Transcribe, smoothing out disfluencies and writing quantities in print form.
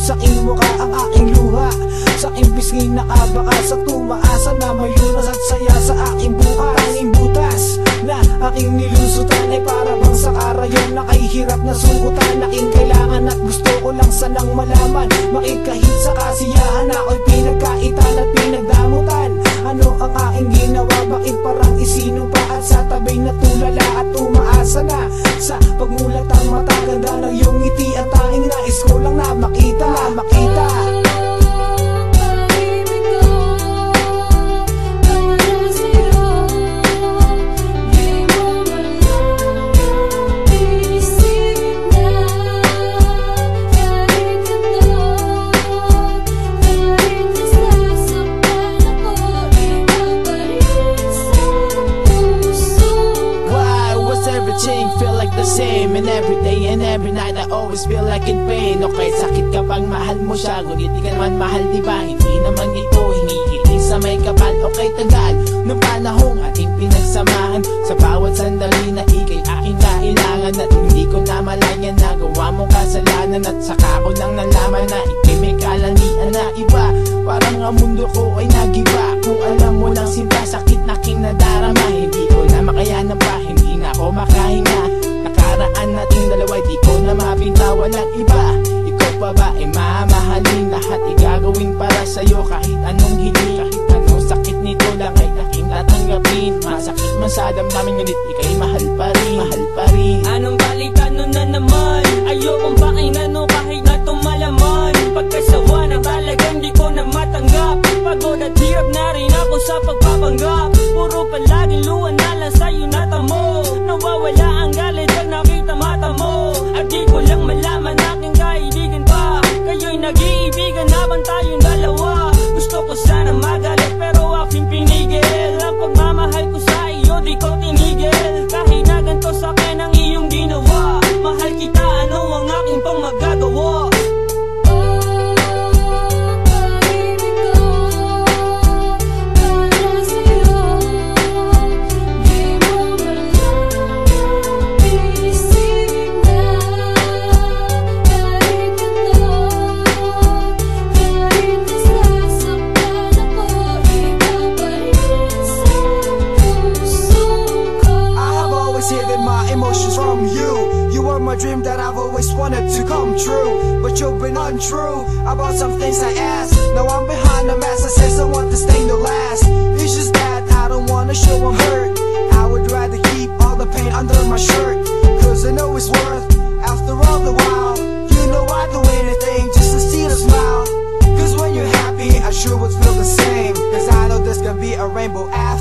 sa aking mukha ang aking luha. Sa aking pisngi nakabaka sa tumaasa na may lunas at saya sa aking buhay. Tanging butas na aking nilusutan ay para bang sa karayon na kahihirap na sukutan. Aking kailangan at gusto ko lang sanang malaman, makikahit sa kasiyahan ako'y pinagkaitan at pinagdamutan. Ano ang aking ginawa, bakit parang isinumpa at sa tabing natulala at umaasa na sa pagmulat ang mata. Ganda ng iyong ngiti at tanging nais ko lang na makita, feel like the same. And every day and every night I always feel like in pain. Okay, sakit kapag mahal mo siya, ngunit di ka naman mahal, diba? Hindi naman ito hinihiling sa may kapal. Okay, tagal ng panahong ating pinagsamahan, sa bawat sandali na ikay aking kailangan. At hindi ko na malayan na gawa mong kasalanan, at saka ko lang nalaman na ikay may kalangian na iba. Parang ang mundo ko ay nagiba. Kung alam mo lang simba, sakit na aking nadarama. Hindi ko na makayanan pa, hindi na ako makahinga. Nakaraan nating dalawa, di ko na mapinta, walang iba. Ikaw pa ba ay mamahalin? Lahat igagawin para sa'yo, kahit anong hiling, kahit anong sakit nito lang ay aking tatanggapin. Masakit man sa damdamin, ngunit ikay mahal pa rin, mahal pa rin. Anong balik, ano na naman? Ayokong pakinggan o kahit na tumalaman. Pagkasawa na talagang di ko na matanggap. Pagod at hirap na rin ako sa pagpapanggap. Puro palaging luwan na lang sa'yo natamo. Nawawala ang galit pag nakita mata mo. At di ko lang malaman aking kaibigan pa. Kayo'y nag-iibigan habang tayong dalawa. Gusto ko sana magalit pero aking pinigil. Ang pagmamahal ko sa iyo di ko tinigil. Kahit na ganito sa'kin ang iyong ginawa. Mahal kita, ano ang aking pang magagawa? Emotions from you. You were my dream that I've always wanted to come true, but you've been untrue about some things I asked. Now I'm behind the mask, I said I want this thing to last. It's just that I don't wanna show I'm hurt. I would rather keep all the pain under my shirt, cause I know it's worth. After all the while, you know I'd do anything just to see the smile. Cause when you're happy, I sure would feel the same, cause I know there's gonna be a rainbow after.